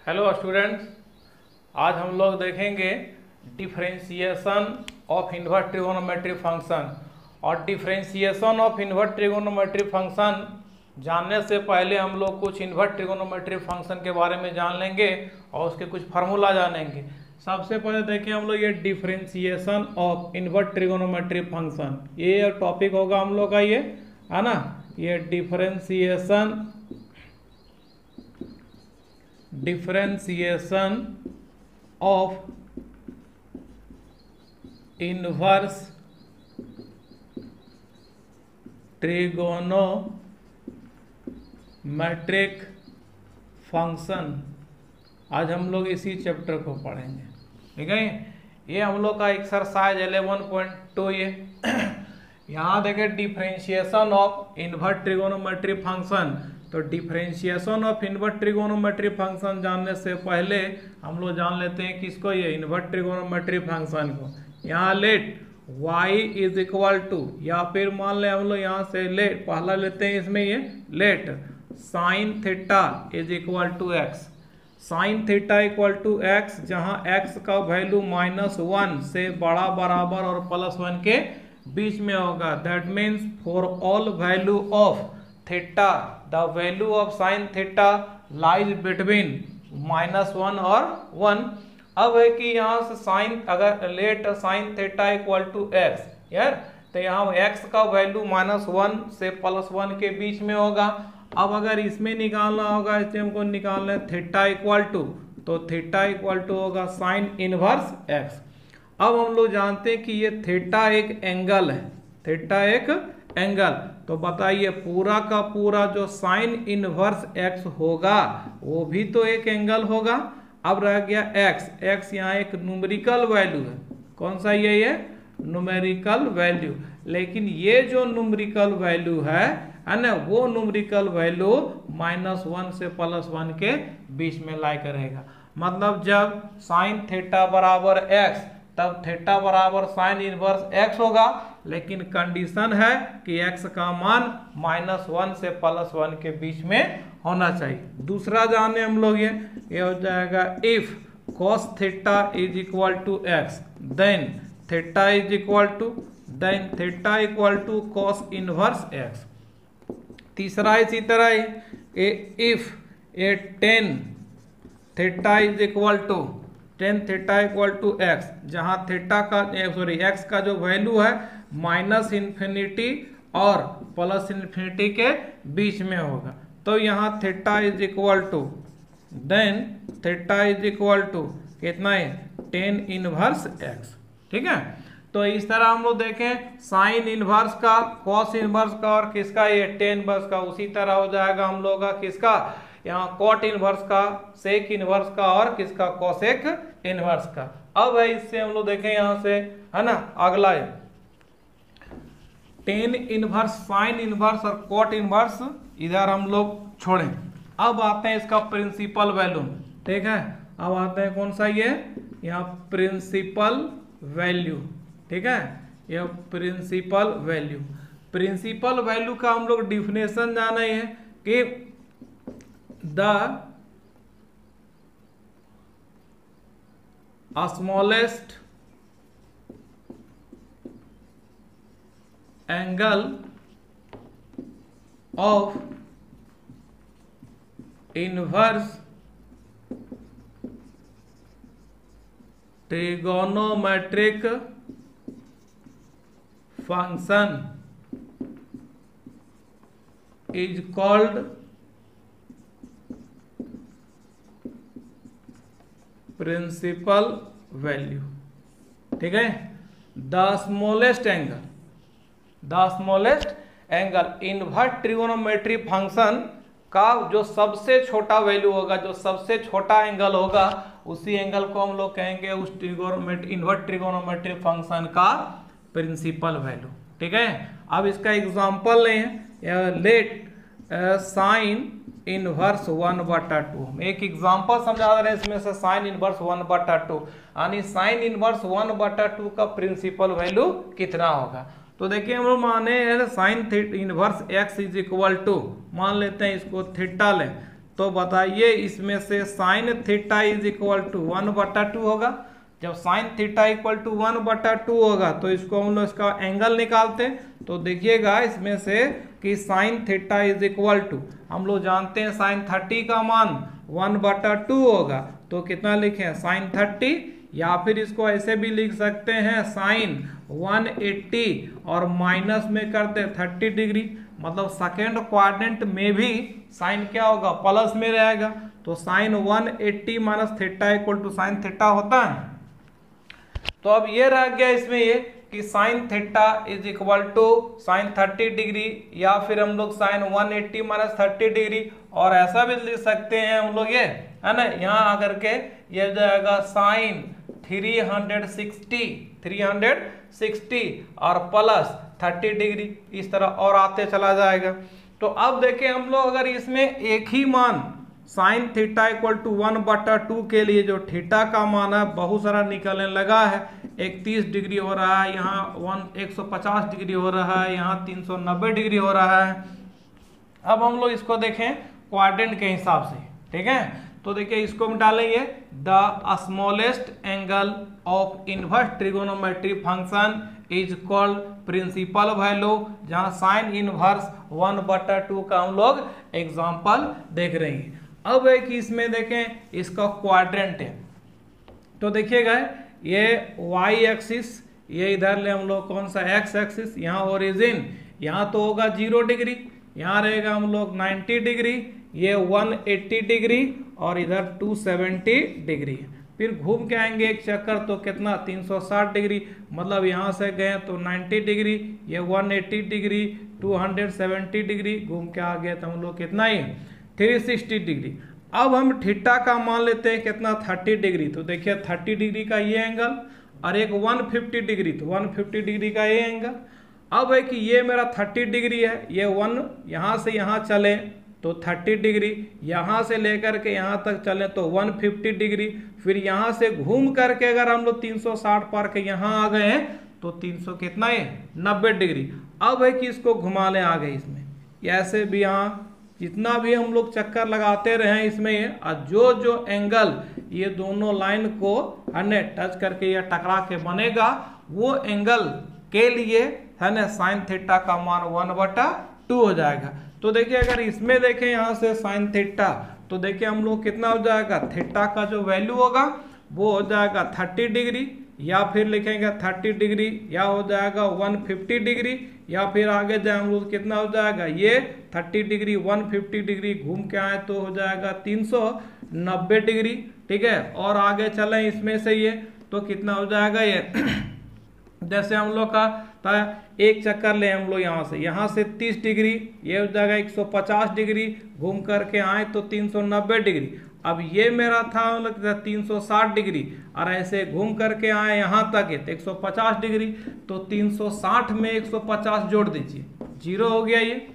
Hello students, आज हम लोग देखेंगे differentiation of inverse trigonometric function. और differentiation of inverse trigonometric function जानने से पहले हम लोग कुछ इन्वर्स ट्रिगोनोमेट्रिक फंक्शन के बारे में जान लेंगे और उसके कुछ फार्मूला जानेंगे। सबसे पहले देखें हम लोग ये differentiation of inverse trigonometric function, ये टॉपिक होगा हम लोग का, ये है ना। ये differentiation of inverse trigonometric function, आज हम लोग इसी चैप्टर को पढ़ेंगे। ठीक है, ये हम लोग का एक्सरसाइज 11.2 ये यहाँ देखें differentiation of inverse trigonometric function. तो differentiation of inverse trigonometric function जानने से पहले हम लोग जान लेते हैं किसको, ये इनवर्स ट्रिगोनोमेट्रिक फंक्शन को। यहाँ let y is equal to, या फिर मान ले हम लोग यहाँ से लेट पहला लेते हैं, इसमें ये let sine theta is equal to x. Sine theta equal to x, जहाँ x का वैल्यू -1 से बड़ा बराबर और +1 के बीच में होगा। That means for all value of theta the value of sine theta lies between -1 और 1। अब है कि यहाँ से साइन, अगर let sine theta equal to x यार, तो यहाँ x का वैल्यू -1 से +1 के बीच में होगा। अब अगर इसमें निकालना होगा, इससे हमको निकालना है थीटा इक्वल टू, तो थीटा इक्वल टू होगा साइन इनवर्स x। अब हम लोग जानते हैं कि ये थीटा एक एंगल है, थीटा एक एंगल, तो बताइए पूरा का पूरा जो साइन इनवर्स x होगा वो भी तो एक एंगल होगा। अब रह गया x यहाँ एक न्यूमेरिकल वैल्यू है। कौन सा ये न्यूमेरिकल वैल्यू, लेकिन ये जो न्यूमेरिकल वैल्यू है ना, वो न्यूमेरिकल वैल्यू -1 से +1 के बीच में लाई करेगा। मतलब जब साइन थीटा बराबर x तब थीटा बराबर साइन इनवर्स x होगा, लेकिन कंडीशन है कि x का मान -1 से +1 के बीच में होना चाहिए। दूसरा जाने हम लोग ये हो जाएगा if cos theta is equal to x then theta is equal to cos inverse x। तीसरा इसी तरह if a tan theta is equal to tan theta equal to x, जहाँ थीटा का एक्स का जो वैल्यू है -∞ और +∞ के बीच में होगा, तो यहाँ theta is equal to then theta is equal to कितना है 10 इनवर्स एक्स। ठीक है, तो इस तरह हम लोग देखें साइन इनवर्स का, कॉस इनवर्स का और किसका, ये टेन इनवर्स का। उसी तरह हो जाएगा हम लोग का किसका, यहाँ कॉट इनवर्स का, सेक इनवर्स का और किसका, कोसेक इनवर्स का। अब है इससे हम लोग देखें यहाँ से, है ना, अगला है टेन इनवर्स, साइन इनवर्स और कॉट इनवर्स इधर हम लोग छोड़ें। अब आते हैं इसका प्रिंसिपल वैल्यू। ठीक है, अब आते हैं कौन सा, ये यहाँ प्रिंसिपल वैल्यू। ठीक है, ये प्रिंसिपल वैल्यू। प्रिंसिपल वैल्यू का हम लोग डिफिनेशन जाना है कि the smallest angle of inverse trigonometric function is called principal value. ठीक है, the smallest angle inverse trigonometric function का जो सबसे छोटा वैल्यू होगा, जो सबसे छोटा एंगल होगा, उसी एंगल को हम लोग कहेंगे उस इनवर्स ट्रिगोनोमेट्रिक फंक्शन का प्रिंसिपल वैल्यू। ठीक है, अब इसका एग्जांपल लें, लेट साइन इनवर्स 1/2। एक एग्जांपल समझा रहे हैं इसमें से, साइन इनवर्स 1/2, यानी साइन इनवर्स 1/2 का प्रिंसिपल वैल्यू कितना होगा। तो देखिए हम लोग माने sine inverse x is equal to, मान लेते हैं इसको थीटा लें, तो बताइए इसमें से sine theta is equal to 1/2 होगा। जब साइन थीटा इक्वल टू 1/2 होगा तो इसको हम लोग इसका एंगल निकालते हैं। तो देखिएगा इसमें से कि sine theta is equal to, हम लोग जानते हैं साइन 30 का मान 1/2 होगा, तो कितना लिखें साइन 30, या फिर इसको ऐसे भी लिख सकते हैं साइन 180 और माइनस में करते 30 डिग्री, मतलब सेकेंड क्वाड्रेंट में भी साइन क्या होगा प्लस में रहेगा। तो sine 180 minus theta equal to sine theta होता है। तो अब ये रह गया इसमें ये कि sine theta is equal to sine 30 degree, या फिर हम लोग साइन 180 माइनस 30 डिग्री, और ऐसा भी लिख सकते हैं हम लोग ये, है ना, यहाँ आकर के ये हो जाएगा साइन 360 और प्लस 30 डिग्री, इस तरह और आते चला जाएगा। तो अब देखें हम लोग अगर इसमें एक ही मान साइन थीटा इक्वल टू 1/2 के लिए जो थीटा का मान है बहुत सारा निकलने लगा है, 31 डिग्री हो रहा है, यहाँ 150 डिग्री हो रहा है, यहाँ 390 डिग्री हो रहा है। अब हम लोग इसको देखें क्वाड्रेंट के हिसाब से, ठीक है। तो देखिए इसको हम डालेंगे the smallest angle of inverse trigonometry function is called principal value, जहां साइन इनवर्स 1/2 का हम लोग एग्जांपल देख रहे हैं। अब एक इसमें देखें इसका क्वाड्रेंट है, तो देखिएगा ये y एक्सिस, ये इधर ले हम लोग कौन सा x एक्सिस, यहाँ ओरिजिन यहाँ तो होगा 0 डिग्री, यहाँ रहेगा हम लोग 90 डिग्री, ये 180 डिग्री और इधर 270 डिग्री। फिर घूम के आएंगे एक चक्कर तो कितना 360 डिग्री, मतलब यहाँ से गए तो 90 डिग्री, ये 180 डिग्री, 270 डिग्री, घूम के आ गए तो हम लोग कितना ही 360 डिग्री। अब हम थीटा का मान लेते हैं कितना 30 डिग्री, तो देखिए 30 डिग्री का ये एंगल और एक 150 डिग्री, तो 150 डिग्री का ये एंगल। अब है कि ये मेरा 30 डिग्री है, ये 1 यहाँ से यहाँ चले तो 30 डिग्री, यहाँ से लेकर के यहाँ तक चले तो 150 डिग्री, फिर यहाँ से घूम करके अगर हम लोग 360 पार के यहाँ आ गए हैं तो 300 कितना है 90 डिग्री। अब है कि इसको घुमा ले आ गए इसमें, ऐसे भी यहाँ जितना भी हम लोग चक्कर लगाते रहे इसमें, और जो जो एंगल ये दोनों लाइन को है टच करके या टकरा के बनेगा वो एंगल के लिए है ना साइन थीटा का मान 1/2 हो जाएगा। तो देखिए अगर इसमें देखें यहाँ से साइन थीटा, तो देखिए हम लोग कितना हो जाएगा, थीटा का जो वैल्यू होगा वो हो जाएगा 30 डिग्री, या फिर लिखेंगे 30 डिग्री, या हो जाएगा 150 डिग्री, या फिर आगे जाए हम लोग कितना हो जाएगा ये 30 डिग्री 150 डिग्री घूम के आए तो हो जाएगा 390 डिग्री, ठीक है। और आगे चलें इसमें से ये तो कितना हो जाएगा ये जैसे हम लोग का एक चक्कर ले हम लोग यहाँ से 30 डिग्री, ये हो जाएगा 150 डिग्री, घूम करके आए तो 390 डिग्री। अब ये मेरा था मतलब 360 डिग्री और ऐसे घूम करके आए यहाँ तक है तो 150 डिग्री, तो 360 में 150 जोड़ दीजिए, 0 हो गया ये।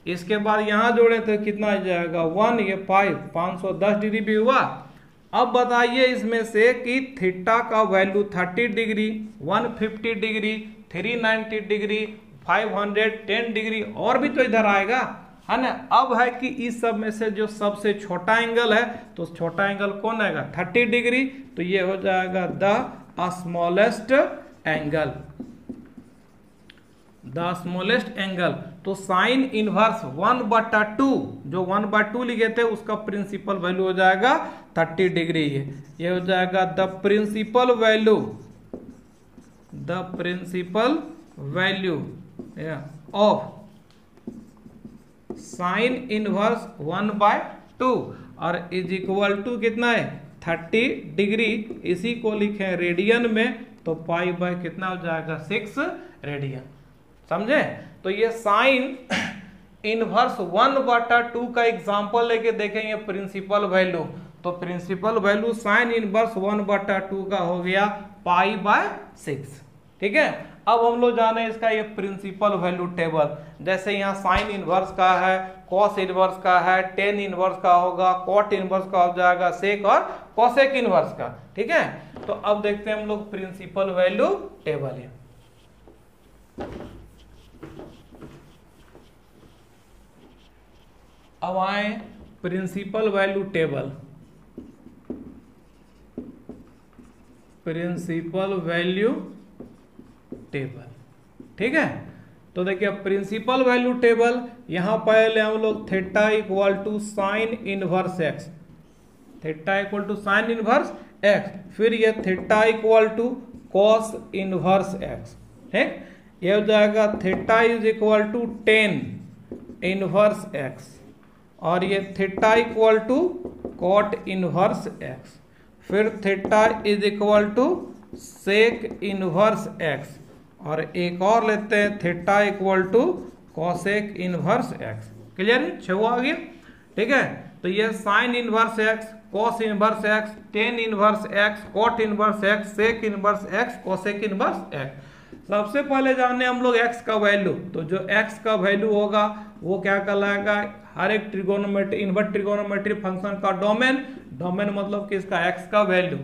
इसके बाद यहाँ जोड़े तो कितना आ जाएगा 1, ये 510 डिग्री भी हुआ। अब बताइए इसमें से कि थीटा का value 30 degree, 150 degree, 390 degree, 510 degree और भी तो इधर आएगा, है ना। अब है कि इस सब में से जो सबसे छोटा एंगल है तो छोटा एंगल कौन आएगा 30 डिग्री, तो ये हो जाएगा the smallest angle, the smallest angle. तो साइन इनवर्स 1/2 जो 1/2 लिखे थे उसका प्रिंसिपल वैल्यू हो जाएगा 30 डिग्री, ये हो जाएगा the principal value of sine inverse 1/2 और इज इक्वल टू कितना है 30 डिग्री। इसी को लिखे रेडियन में तो पाई बाय कितना हो जाएगा 6 रेडियन, समझे। तो ये साइन इनवर्स 1/2 का एग्जांपल लेके देखेंगे प्रिंसिपल वैल्यू, तो प्रिंसिपल वैल्यू साइन इनवर्स 1/2 का हो गया π/6, ठीक है। अब हम लोग जाने इसका ये प्रिंसिपल वैल्यू टेबल, जैसे यहाँ साइन इनवर्स का है, कॉस इनवर्स का है, टेन इनवर्स का होगा, कॉट इनवर्स का हो जाएगा, सेक और कॉसेक इनवर्स का, ठीक है। तो अब देखते हैं हम लोग प्रिंसिपल वैल्यू टेबल है। अब आए principal value table, principal value table, ठीक है। तो देखिए प्रिंसिपल वैल्यू टेबल, यहां पहले हम लोग theta equal to sine inverse x, theta equal to sine inverse x, फिर ये theta equal to cos inverse x, ठीक। ये हो जाएगा theta is equal to tan inverse x, और ये theta equal to cot inverse x, फिर theta is equal to sec inverse x, और एक और लेते हैं theta equal to cosec inverse x. Clear है, 6 आ गया, ठीक है। तो ये sine inverse x, cos inverse x, tan inverse x, cot inverse x, sec inverse x, cosec inverse x. सबसे पहले जाने हम लोग x का वैल्यू, तो जो x का वैल्यू होगा वो क्या कहलाएगा, हर एक ट्रिगोनोमेट्री इनवर्ट ट्रिगोनोमेट्री फंक्शन का डोमेन, डोमेन मतलब किसका, x का वैल्यू।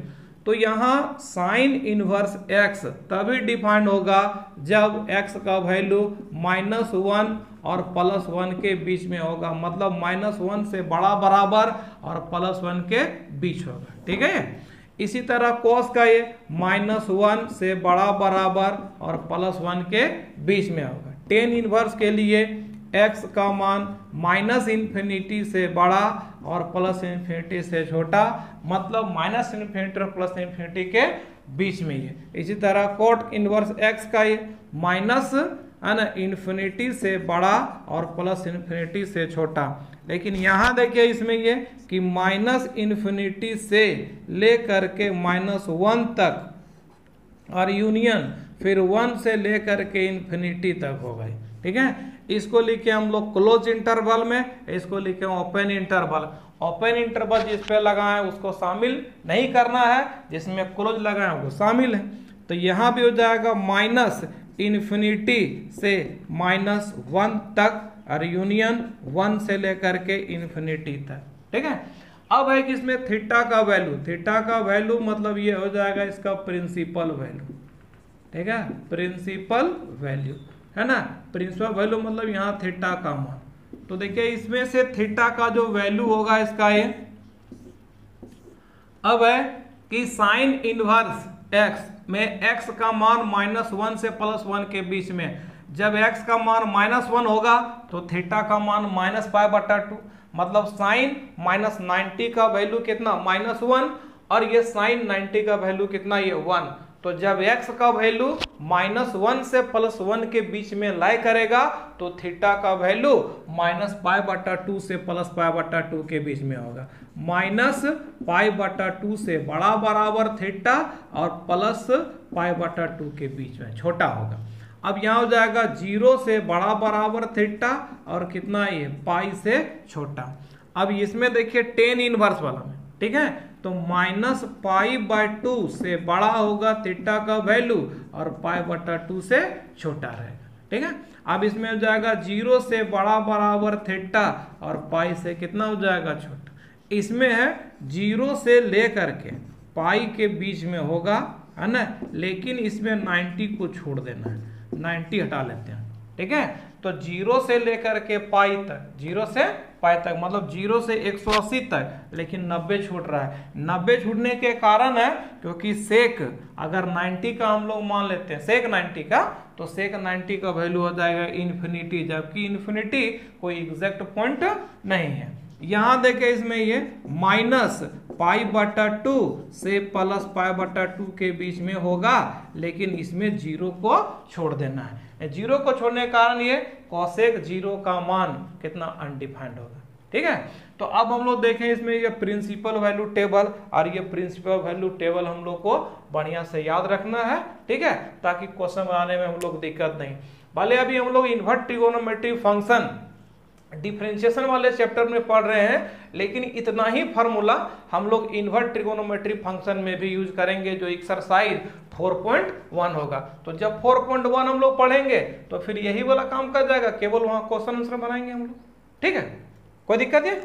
तो यहाँ साइन इनवर्स x तभी डिफाइंड होगा जब x का वैल्यू -1 और +1 के बीच में होगा, मतलब -1 से बड़ा बराबर और +1 के बीच होगा, ठीक है। इसी तरह कॉस का ये -1 से बड़ा बराबर और +1 के बीच में होगा। टेन इनवर्स के लिए x का मान -∞ से बड़ा और +∞ से छोटा, मतलब -∞ और +∞ के बीच में ये। इसी तरह कोट इनवर्स x का ये ∞ से बड़ा और +∞ से छोटा, लेकिन यहाँ देखिए इसमें ये कि -∞ से लेकर के -1 तक और यूनियन फिर 1 से लेकर के ∞ तक हो गई, ठीक है। इसको लिखे हम लोग क्लोज इंटरवल में, इसको लिखे ओपन इंटरवल। ओपन इंटरवल जिस पे लगाए उसको शामिल नहीं करना है, जिसमें क्लोज लगाए वो शामिल है। तो यहाँ भी हो जाएगा -∞ से -1 तक और यूनियन 1 से लेकर के ∞ तक, ठीक है। अब है कि इसमें थीटा का वैल्यू, थीटा का वैल्यू मतलब ये हो जाएगा इसका प्रिंसिपल वैल्यू, ठीक है, प्रिंसिपल वैल्यू है ना। प्रिंसिपल वैल्यू मतलब यहाँ थीटा का मान। तो देखिए इसमें से थीटा का जो वैल्यू होगा इसका ये, अब है कि साइन इनवर्स एक्स में x का मान -1 से +1 के बीच में, जब x का मान -1 होगा तो थीटा का मान -π/2, मतलब साइन -90 का वैल्यू कितना, -1, और ये साइन 90 का वैल्यू कितना, ये 1। तो जब x का वैल्यू -1 से +1 के बीच में लाई करेगा तो थीटा का वैल्यू -π/2 से +π/2 के बीच में होगा। -π/2 से बड़ा बराबर थीटा और +π/2 के बीच में छोटा होगा। अब यहाँ हो जाएगा 0 से बड़ा बराबर थीटा और कितना ये पाई से छोटा। अब इसमें देखिए टेन इनवर्स वाला में, ठीक है, तो -π/2 से बड़ा होगा थीटा का वैल्यू और π/2 से छोटा रहेगा, ठीक है। अब इसमें हो जाएगा 0 से बड़ा बराबर थीटा और पाई से कितना हो जाएगा, छोटा। इसमें है 0 से लेकर के पाई के बीच में होगा, है ना, लेकिन इसमें 90 को छोड़ देना है, 90 हटा लेते हैं, ठीक है। तो 0 से लेकर के पाई तक, 0 से पाई तक मतलब 0 से 180 तक, लेकिन 90 छूट रहा है। 90 छूटने के कारण है क्योंकि सेक अगर 90 का हम लोग मान लेते हैं, सेक 90 का, तो सेक 90 का वैल्यू हो जाएगा इन्फिनिटी, जबकि इन्फिनिटी कोई एग्जैक्ट पॉइंट नहीं है। यहाँ देखे इसमें ये -π/2 से +π/2 के बीच में होगा, लेकिन इसमें 0 को छोड़ देना है। 0 को छोड़ने के कारण ये कॉसेक 0 का मान कितना अनडिफाइंड होगा, ठीक है। तो अब हम लोग देखें इसमें ये प्रिंसिपल वैल्यू टेबल, और ये प्रिंसिपल वैल्यू टेबल हम लोग को बढ़िया से याद रखना है, ठीक है, ताकि क्वेश्चन बनाने में हम लोग दिक्कत नहीं। भले अभी हम लोग इनवर्ट ट्रिगोनोमेट्री फंक्शन डिफरेंशिएशन वाले चैप्टर में पढ़ रहे हैं, लेकिन इतना ही फार्मूला हम लोग इनवर्ट ट्रिगोनोमेट्री फंक्शन में भी यूज करेंगे, जो एक्सरसाइज 4.1 होगा। तो जब 4.1 हम लोग पढ़ेंगे तो फिर यही वाला काम कर जाएगा, केवल वहां क्वेश्चन आंसर बनाएंगे हम लोग, ठीक है। कोई दिक्कत है?